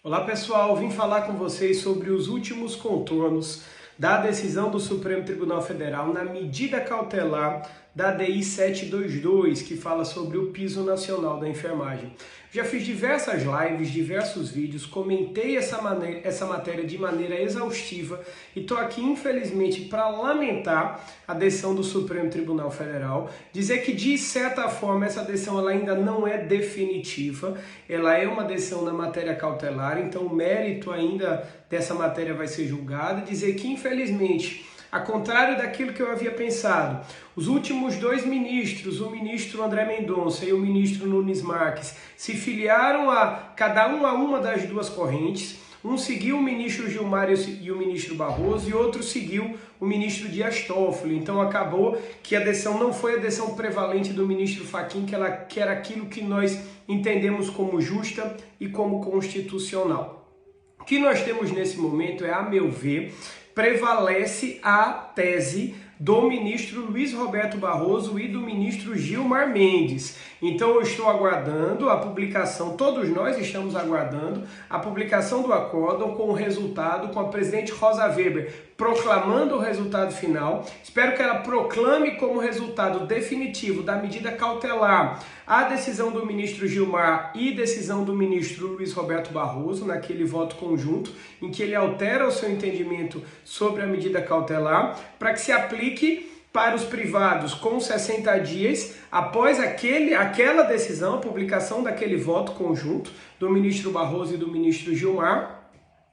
Olá pessoal, vim falar com vocês sobre os últimos contornos da decisão do Supremo Tribunal Federal na medida cautelar da DI 722, que fala sobre o piso nacional da enfermagem. Já fiz diversas lives, diversos vídeos, comentei essa matéria de maneira exaustiva e estou aqui, infelizmente, para lamentar a decisão do Supremo Tribunal Federal, dizer que, de certa forma, essa decisão ela ainda não é definitiva, ela é uma decisão na matéria cautelar, então o mérito ainda dessa matéria vai ser julgado, dizer que, infelizmente, ao contrário daquilo que eu havia pensado, os últimos dois ministros, o ministro André Mendonça e o ministro Nunes Marques, se filiaram a cada uma das duas correntes. Um seguiu o ministro Gilmar e o ministro Barroso e outro seguiu o ministro Dias Toffoli. Então acabou que a decisão não foi a decisão prevalente do ministro Fachin, que era aquilo que nós entendemos como justa e como constitucional. O que nós temos nesse momento é, a meu ver, prevalece a tese do ministro Luiz Roberto Barroso e do ministro Gilmar Mendes. Então eu estou aguardando a publicação, todos nós estamos aguardando a publicação do acórdão com o resultado, com a presidente Rosa Weber proclamando o resultado final. Espero que ela proclame como resultado definitivo da medida cautelar a decisão do ministro Gilmar e decisão do ministro Luiz Roberto Barroso, naquele voto conjunto, em que ele altera o seu entendimento sobre a medida cautelar, para que se aplique para os privados com 60 dias após aquela decisão, a publicação daquele voto conjunto do ministro Barroso e do ministro Gilmar.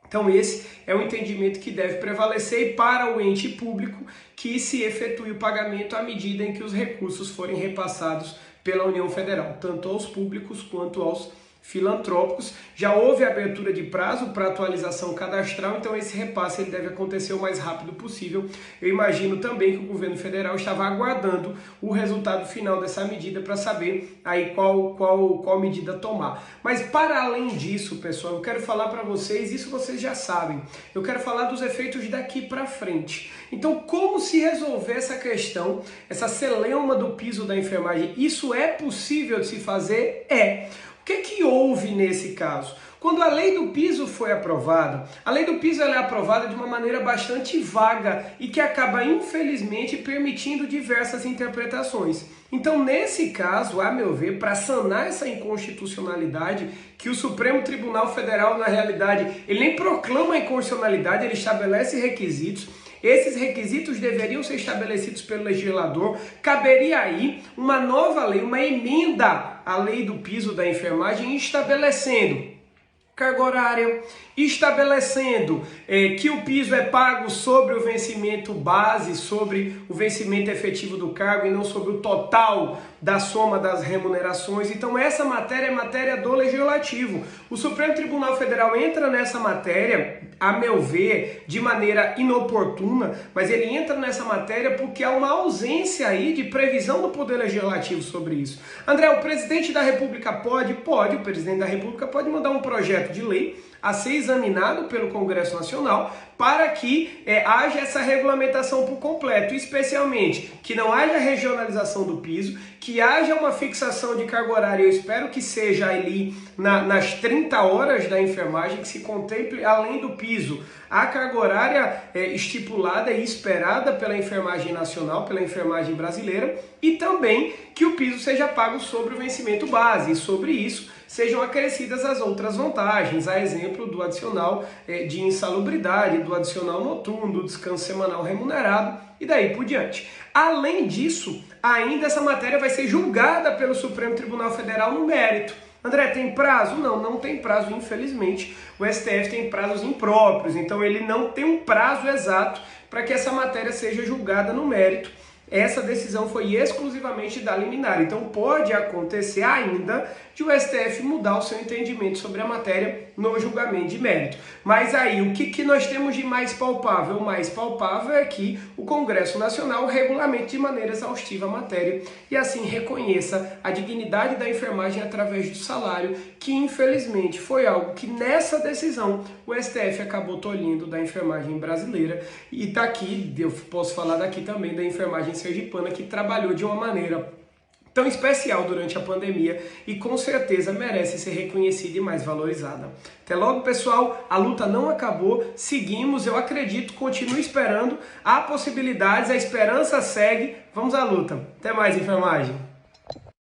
Então esse é o entendimento que deve prevalecer, e para o ente público que se efetue o pagamento à medida em que os recursos forem repassados pela União Federal, tanto aos públicos quanto aos filantrópicos. Já houve abertura de prazo para atualização cadastral, então esse repasse ele deve acontecer o mais rápido possível. Eu imagino também que o governo federal estava aguardando o resultado final dessa medida para saber aí qual medida tomar. Mas para além disso, pessoal, eu quero falar para vocês, isso vocês já sabem, eu quero falar dos efeitos daqui para frente. Então, como se resolver essa questão, essa celeuma do piso da enfermagem? Isso é possível de se fazer? É. O que houve nesse caso? Quando a lei do piso foi aprovada, a lei do piso ela é aprovada de uma maneira bastante vaga e que acaba, infelizmente, permitindo diversas interpretações. Então, nesse caso, a meu ver, para sanar essa inconstitucionalidade, que o Supremo Tribunal Federal, na realidade, ele nem proclama a inconstitucionalidade, ele estabelece requisitos. Esses requisitos deveriam ser estabelecidos pelo legislador. Caberia aí uma nova lei, uma emenda à lei do piso da enfermagem, estabelecendo carga horária, estabelecendo que o piso é pago sobre o vencimento base, sobre o vencimento efetivo do cargo e não sobre o total da soma das remunerações. Então essa matéria é matéria do Legislativo. O Supremo Tribunal Federal entra nessa matéria, a meu ver, de maneira inoportuna, mas ele entra nessa matéria porque há uma ausência aí de previsão do Poder Legislativo sobre isso. André, o presidente da República pode? Pode, o presidente da República pode mandar um projeto de lei a ser examinado pelo Congresso Nacional para que haja essa regulamentação por completo, especialmente que não haja regionalização do piso, que haja uma fixação de carga horária, eu espero que seja ali nas 30 horas da enfermagem, que se contemple, além do piso, a carga horária estipulada e esperada pela enfermagem nacional, pela enfermagem brasileira, e também que o piso seja pago sobre o vencimento base, e sobre isso sejam acrescidas as outras vantagens, a exemplo do adicional de insalubridade, do adicional noturno, do descanso semanal remunerado e daí por diante. Além disso, ainda essa matéria vai ser julgada pelo Supremo Tribunal Federal no mérito. André, tem prazo? Não, não tem prazo, infelizmente. O STF tem prazos impróprios, então ele não tem um prazo exato para que essa matéria seja julgada no mérito. Essa decisão foi exclusivamente da liminar, então pode acontecer ainda de o STF mudar o seu entendimento sobre a matéria no julgamento de mérito. Mas aí, o que nós temos de mais palpável? O mais palpável é que o Congresso Nacional regulamente de maneira exaustiva a matéria e assim reconheça a dignidade da enfermagem através do salário, que infelizmente foi algo que nessa decisão o STF acabou tolhindo da enfermagem brasileira. E tá aqui, eu posso falar daqui também da enfermagem sergipana, que trabalhou de uma maneira tão especial durante a pandemia e com certeza merece ser reconhecida e mais valorizada. Até logo, pessoal. A luta não acabou, seguimos, eu acredito, continuo esperando. Há possibilidades, a esperança segue. Vamos à luta. Até mais, enfermagem.